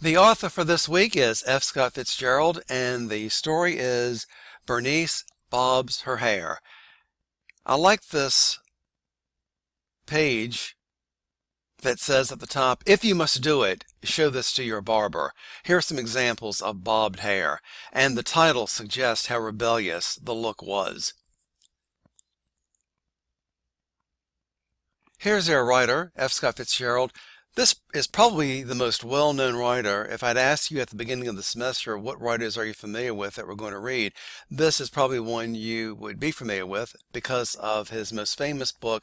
The author for this week is F. Scott Fitzgerald, and the story is Bernice Bobs Her Hair. I like this page that says at the top, if you must do it, show this to your barber. Here are some examples of bobbed hair, and the title suggests how rebellious the look was. Here's their writer, F. Scott Fitzgerald. This is probably the most well-known writer. If I'd asked you at the beginning of the semester, what writers are you familiar with that we're going to read, this is probably one you would be familiar with because of his most famous book,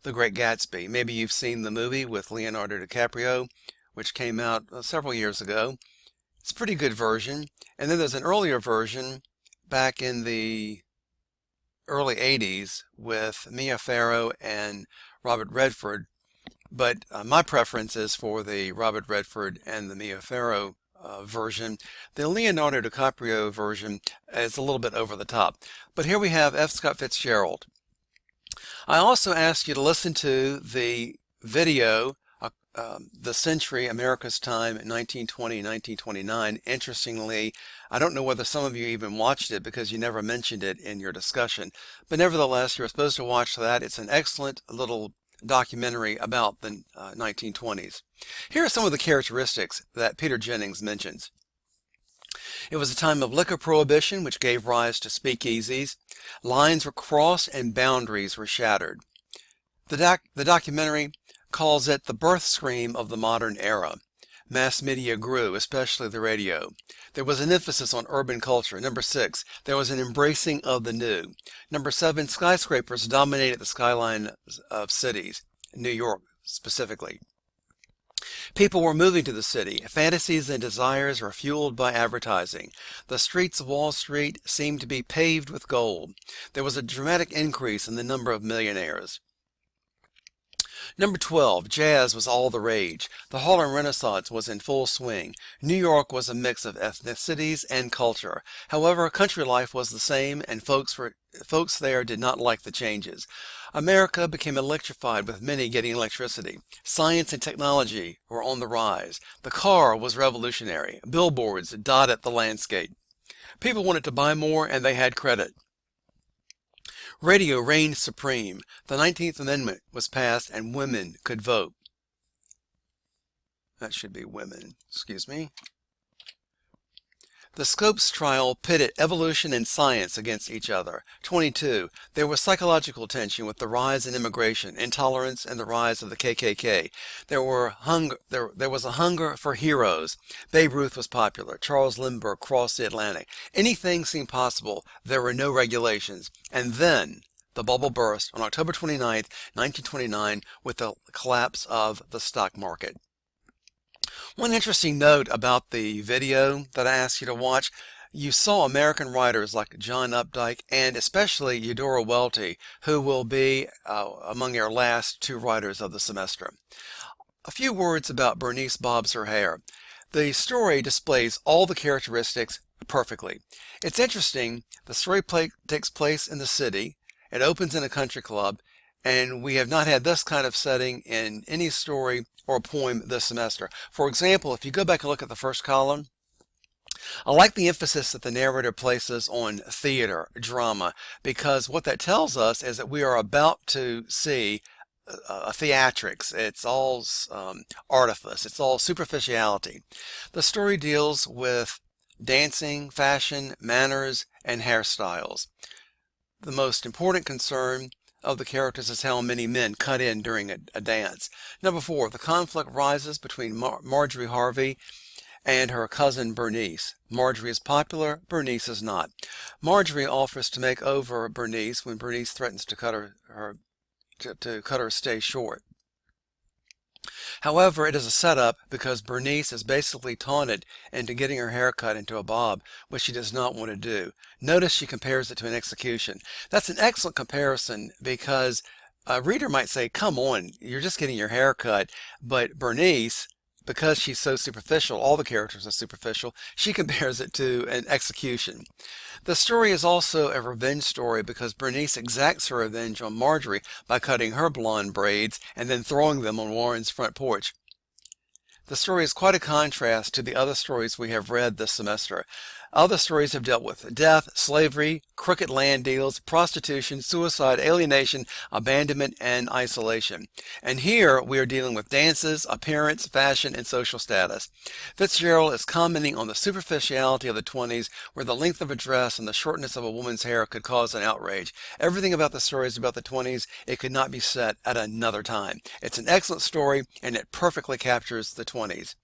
The Great Gatsby. Maybe you've seen the movie with Leonardo DiCaprio, which came out several years ago. It's a pretty good version. And then there's an earlier version back in the early 80s with Mia Farrow and Robert Redford. But my preference is for the Robert Redford and the Mia Farrow version. The Leonardo DiCaprio version is a little bit over the top. But here we have F. Scott Fitzgerald. I also asked you to listen to the video, The Century, America's Time, 1920-1929. Interestingly, I don't know whether some of you even watched it because you never mentioned it in your discussion. But nevertheless, you're supposed to watch that. It's an excellent little documentary about the 1920s. Here are some of the characteristics that Peter Jennings mentions. It was a time of liquor prohibition, which gave rise to speakeasies. Lines were crossed and boundaries were shattered. The documentary calls it the birth scream of the modern era. Mass media grew, especially the radio. There was an emphasis on urban culture. Number 6, there was an embracing of the new. Number 7, skyscrapers dominated the skyline of cities, New York specifically. People were moving to the city. Fantasies and desires were fueled by advertising. The streets of Wall Street seemed to be paved with gold. There was a dramatic increase in the number of millionaires. Number 12, jazz was all the rage. The Harlem Renaissance was in full swing. New York was a mix of ethnicities and culture. However, country life was the same, and folks there did not like the changes. America became electrified, with many getting electricity. Science and technology were on the rise. The car was revolutionary. Billboards dotted the landscape. People wanted to buy more, and they had credit. Radio reigned supreme. The 19th Amendment was passed and women could vote. That should be women, excuse me. The Scopes trial pitted evolution and science against each other. 22. There was psychological tension with the rise in immigration, intolerance, and the rise of the KKK. There was a hunger for heroes. Babe Ruth was popular. Charles Lindbergh crossed the Atlantic. Anything seemed possible. There were no regulations. And then the bubble burst on October 29, 1929, with the collapse of the stock market. One interesting note about the video that I asked you to watch, you saw American writers like John Updike and especially Eudora Welty, who will be among our last 2 writers of the semester. A few words about Bernice Bobs Her Hair. The story displays all the characteristics perfectly. It's interesting, the story takes place in the city, it opens in a country club, and we have not had this kind of setting in any story or poem this semester. For example, if you go back and look at the first column, I like the emphasis that the narrator places on theater, drama, because what that tells us is that we are about to see a theatrics. It's all artifice. It's all superficiality. The story deals with dancing, fashion, manners, and hairstyles. The most important concern of the characters is how many men cut in during a dance. Number 4, the conflict rises between Marjorie Harvey and her cousin Bernice. Marjorie is popular, Bernice is not. Marjorie offers to make over Bernice when Bernice threatens to cut her stay short. However, it is a setup because Bernice is basically taunted into getting her hair cut into a bob, which she does not want to do. Notice she compares it to an execution. That's an excellent comparison because a reader might say, come on, you're just getting your hair cut. But Bernice, because she's so superficial, all the characters are superficial, she compares it to an execution. The story is also a revenge story because Bernice exacts her revenge on Marjorie by cutting her blonde braids and then throwing them on Warren's front porch. The story is quite a contrast to the other stories we have read this semester. Other stories have dealt with death, slavery, crooked land deals, prostitution, suicide, alienation, abandonment, and isolation. And here we are dealing with dances, appearance, fashion, and social status. Fitzgerald is commenting on the superficiality of the 20s, where the length of a dress and the shortness of a woman's hair could cause an outrage. Everything about the story is about the 20s. It could not be set at another time. It's an excellent story, and it perfectly captures the 20s.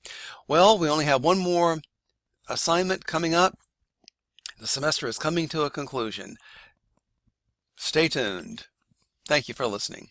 Well, we only have one more assignment coming up. The semester is coming to a conclusion. Stay tuned. Thank you for listening.